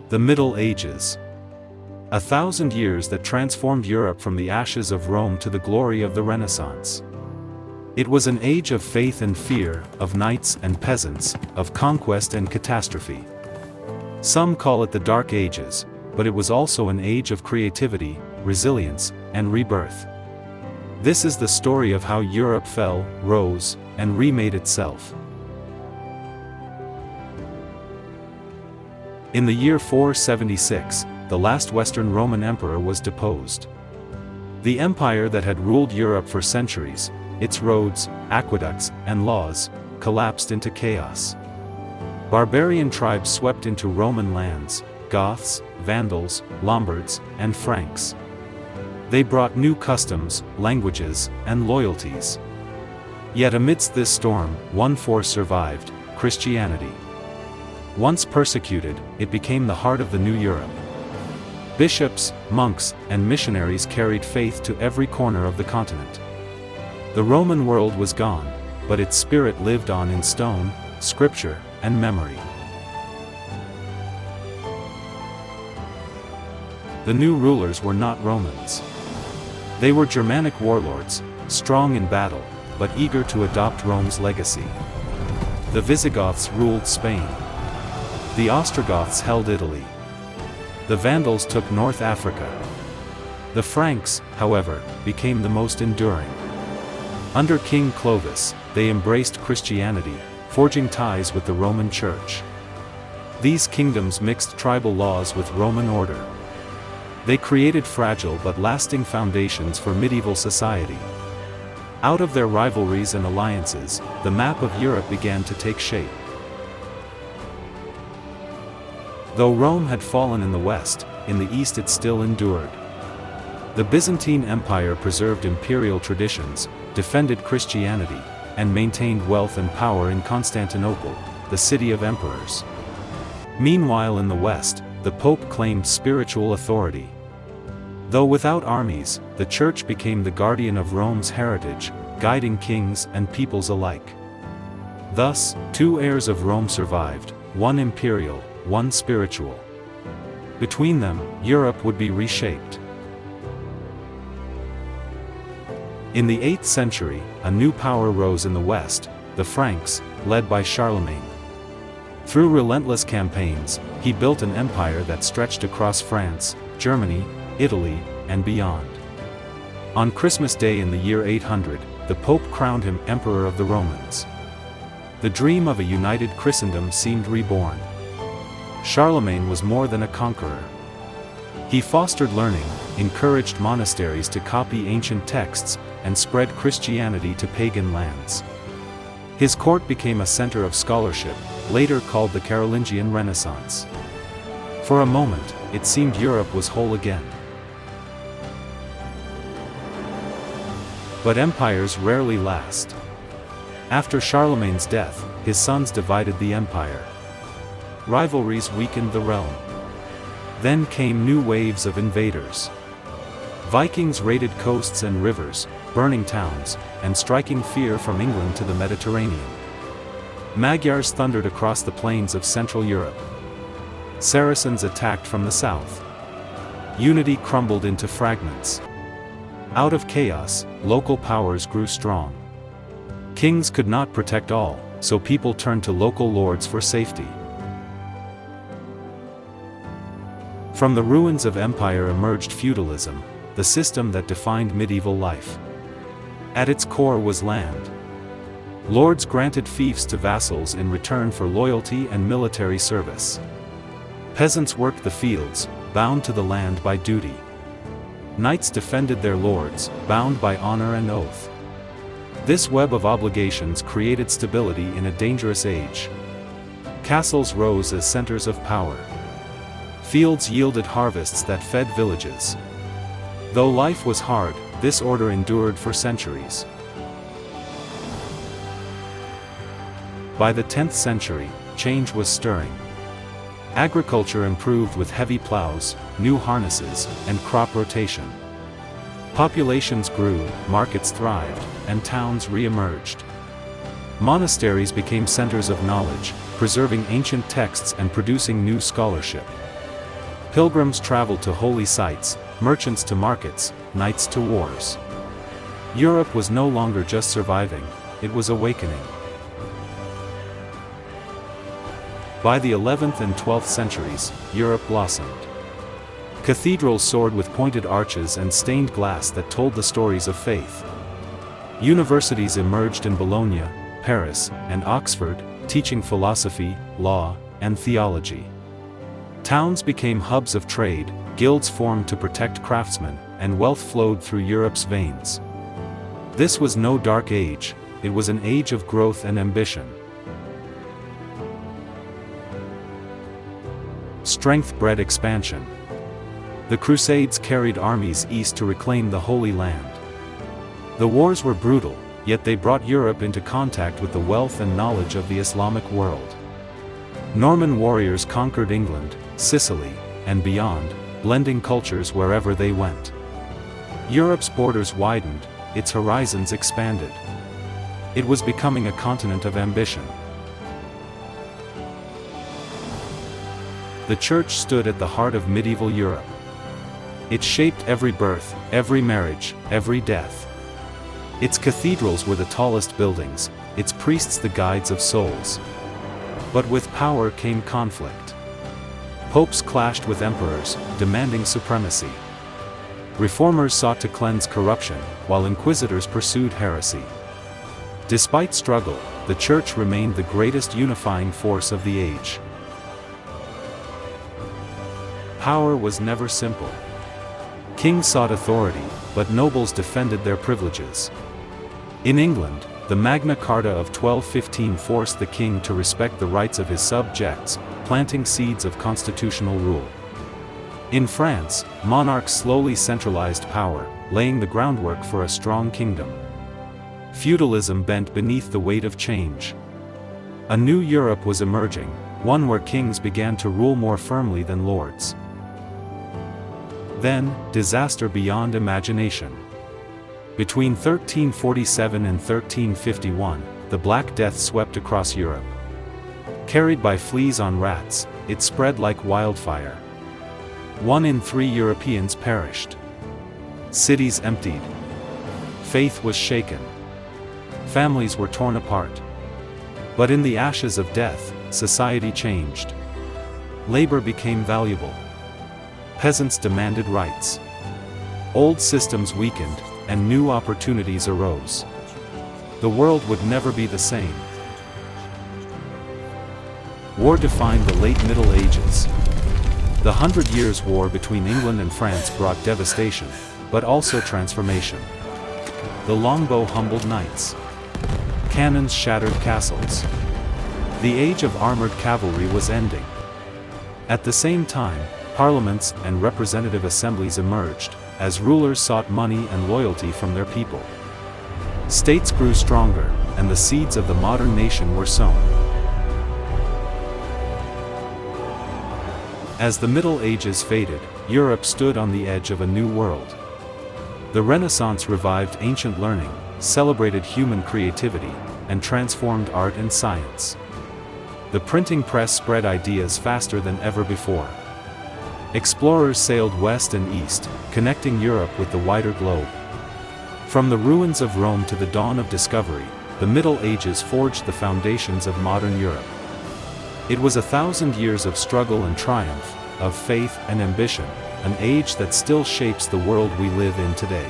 The Middle Ages. 1,000 years that transformed Europe from the ashes of Rome to the glory of the Renaissance. It was an age of faith and fear, of knights and peasants, of conquest and catastrophe. Some call it the Dark Ages, but it was also an age of creativity, resilience, and rebirth. This is the story of how Europe fell, rose, and remade itself. In the year 476, the last Western Roman emperor was deposed. The empire that had ruled Europe for centuries, its roads, aqueducts, and laws, collapsed into chaos. Barbarian tribes swept into Roman lands: Goths, Vandals, Lombards, and Franks. They brought new customs, languages, and loyalties. Yet amidst this storm, one force survived: Christianity. Once persecuted, it became the heart of the new Europe. Bishops, monks, and missionaries carried faith to every corner of the continent. The Roman world was gone, but its spirit lived on in stone, scripture, and memory. The new rulers were not Romans. They were Germanic warlords, strong in battle, but eager to adopt Rome's legacy. The Visigoths ruled Spain. The Ostrogoths held Italy. The Vandals took North Africa. The Franks, however, became the most enduring. Under King Clovis, they embraced Christianity, forging ties with the Roman Church. These kingdoms mixed tribal laws with Roman order. They created fragile but lasting foundations for medieval society. Out of their rivalries and alliances, the map of Europe began to take shape. Though Rome had fallen in the west, in the east it still endured. The Byzantine Empire preserved imperial traditions, defended Christianity, and maintained wealth and power in Constantinople, the city of emperors. Meanwhile in the west, the Pope claimed spiritual authority. Though without armies, the Church became the guardian of Rome's heritage, guiding kings and peoples alike. Thus, two heirs of Rome survived, one imperial, one spiritual. Between them, Europe would be reshaped. In the 8th century, a new power rose in the west, the Franks, led by Charlemagne. Through relentless campaigns, he built an empire that stretched across France, Germany, Italy, and beyond. On Christmas Day in the year 800, the Pope crowned him Emperor of the Romans. The dream of a united Christendom seemed reborn. Charlemagne was more than a conqueror. He fostered learning, encouraged monasteries to copy ancient texts, and spread Christianity to pagan lands. His court became a center of scholarship, later called the Carolingian Renaissance. For a moment, it seemed Europe was whole again. But empires rarely last. After Charlemagne's death, his sons divided the empire. Rivalries weakened the realm. Then came new waves of invaders. Vikings raided coasts and rivers, burning towns, and striking fear from England to the Mediterranean. Magyars thundered across the plains of Central Europe. Saracens attacked from the south. Unity crumbled into fragments. Out of chaos, local powers grew strong. Kings could not protect all, so people turned to local lords for safety. From the ruins of empire emerged feudalism, the system that defined medieval life. At its core was land. Lords granted fiefs to vassals in return for loyalty and military service. Peasants worked the fields, bound to the land by duty. Knights defended their lords, bound by honor and oath. This web of obligations created stability in a dangerous age. Castles rose as centers of power. Fields yielded harvests that fed villages. Though life was hard, this order endured for centuries. By the 10th century, change was stirring. Agriculture improved with heavy plows, new harnesses, and crop rotation. Populations grew, markets thrived, and towns re-emerged. Monasteries became centers of knowledge, preserving ancient texts and producing new scholarship. Pilgrims traveled to holy sites, merchants to markets, knights to wars. Europe was no longer just surviving, it was awakening. By the 11th and 12th centuries, Europe blossomed. Cathedrals soared with pointed arches and stained glass that told the stories of faith. Universities emerged in Bologna, Paris, and Oxford, teaching philosophy, law, and theology. Towns became hubs of trade, guilds formed to protect craftsmen, and wealth flowed through Europe's veins. This was no dark age, it was an age of growth and ambition. Strength bred expansion. The Crusades carried armies east to reclaim the Holy Land. The wars were brutal, yet they brought Europe into contact with the wealth and knowledge of the Islamic world. Norman warriors conquered England, Sicily, and beyond, blending cultures wherever they went. Europe's borders widened, its horizons expanded. It was becoming a continent of ambition. The Church stood at the heart of medieval Europe. It shaped every birth, every marriage, every death. Its cathedrals were the tallest buildings, its priests the guides of souls. But with power came conflict. Popes clashed with emperors, demanding supremacy. Reformers sought to cleanse corruption, while inquisitors pursued heresy. Despite struggle, the Church remained the greatest unifying force of the age. Power was never simple. Kings sought authority, but nobles defended their privileges. In England, the Magna Carta of 1215 forced the king to respect the rights of his subjects, planting seeds of constitutional rule. In France, monarchs slowly centralized power, laying the groundwork for a strong kingdom. Feudalism bent beneath the weight of change. A new Europe was emerging, one where kings began to rule more firmly than lords. Then, disaster beyond imagination. Between 1347 and 1351, the Black Death swept across Europe. Carried by fleas on rats, it spread like wildfire. 1 in 3 Europeans perished. Cities emptied. Faith was shaken. Families were torn apart. But in the ashes of death, society changed. Labor became valuable. Peasants demanded rights. Old systems weakened, and new opportunities arose. The world would never be the same. War defined the late Middle Ages. The 100 Years' War between England and France brought devastation, but also transformation. The longbow humbled knights. Cannons shattered castles. The age of armored cavalry was ending. At the same time, parliaments and representative assemblies emerged, as rulers sought money and loyalty from their people. States grew stronger, and the seeds of the modern nation were sown. As the Middle Ages faded, Europe stood on the edge of a new world. The Renaissance revived ancient learning, celebrated human creativity, and transformed art and science. The printing press spread ideas faster than ever before. Explorers sailed west and east, connecting Europe with the wider globe. From the ruins of Rome to the dawn of discovery, the Middle Ages forged the foundations of modern Europe. It was 1,000 years of struggle and triumph, of faith and ambition, an age that still shapes the world we live in today.